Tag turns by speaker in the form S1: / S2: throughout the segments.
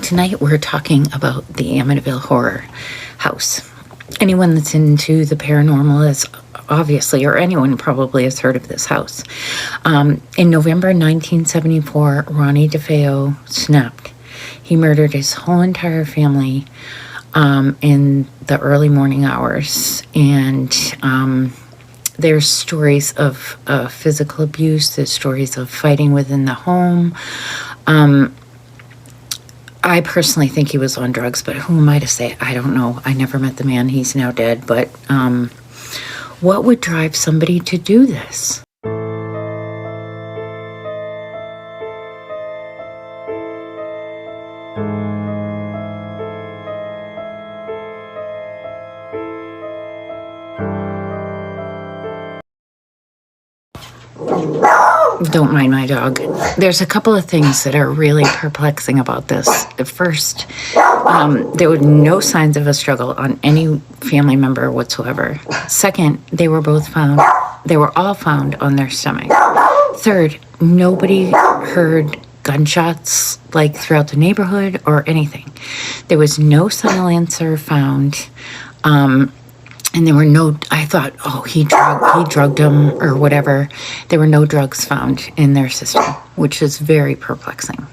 S1: tonight we're talking about the Amityville Horror house. Anyone that's into the paranormal is obviously, or anyone probably has heard of this house. In November 1974, Ronnie DeFeo snapped. He murdered his whole entire family in the early morning hours. And there's stories of physical abuse. There's stories of fighting within the home. I personally think he was on drugs, but who am I to say? I don't know. I never met the man. He's now dead. But what would drive somebody to do this? Don't mind my dog. There's a couple of things that are really perplexing about this. First, there were no signs of a struggle on any family member whatsoever. Second, they were all found on their stomach. Third, nobody heard gunshots like throughout the neighborhood or anything. There was no silencer found. And there were no, I thought, oh, he drugged him or whatever. There were no drugs found in their system, which is very perplexing.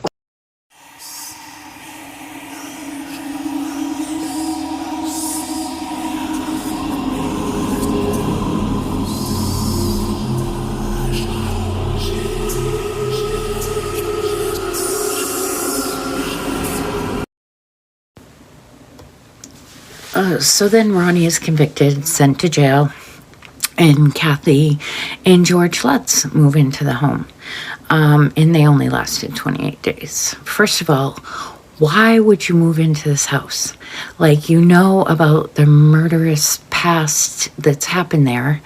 S1: So then Ronnie is convicted, sent to jail, and Kathy and George Lutz move into the home. And they only lasted 28 days. First of all, why would you move into this house? Like, you know about the murderous past that's happened there.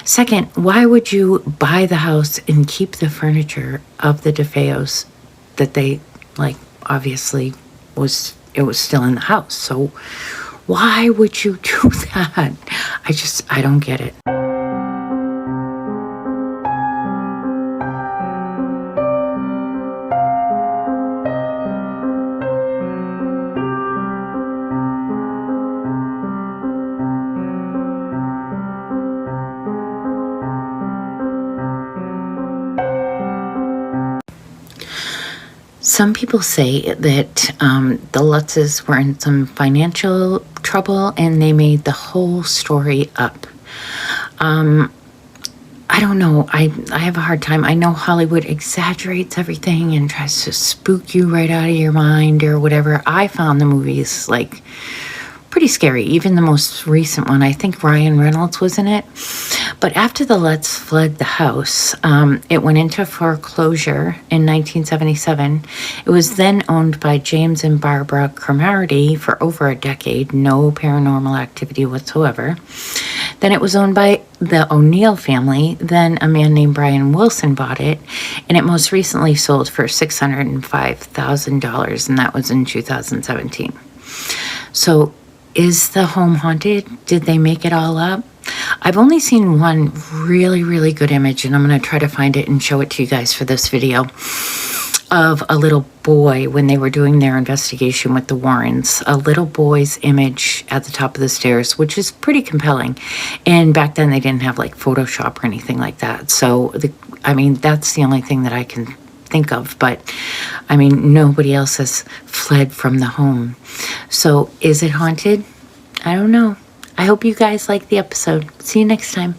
S1: Second, why would you buy the house and keep the furniture of the DeFeos that they, like, obviously it was still in the house. So why would you do that? I don't get it. Some people say that the Lutzes were in some financial trouble and they made the whole story up. I don't know. I have a hard time. I know Hollywood exaggerates everything and tries to spook you right out of your mind or whatever. I found the movies like pretty scary. Even the most recent one, I think Ryan Reynolds was in it. But after the Lutz fled the house, it went into foreclosure in 1977. It was then owned by James and Barbara Cromartie for over a decade. No paranormal activity whatsoever. Then it was owned by the O'Neill family. Then a man named Brian Wilson bought it. And it most recently sold for $605,000. And that was in 2017. So is the home haunted? Did they make it all up? I've only seen one really, really good image, and I'm going to try to find it and show it to you guys for this video, of a little boy when they were doing their investigation with the Warrens. A little boy's image at the top of the stairs, which is pretty compelling. And back then they didn't have like Photoshop or anything like that. So, that's the only thing that I can think of. But, nobody else has fled from the home. So, is it haunted? I don't know. I hope you guys like the episode. See you next time.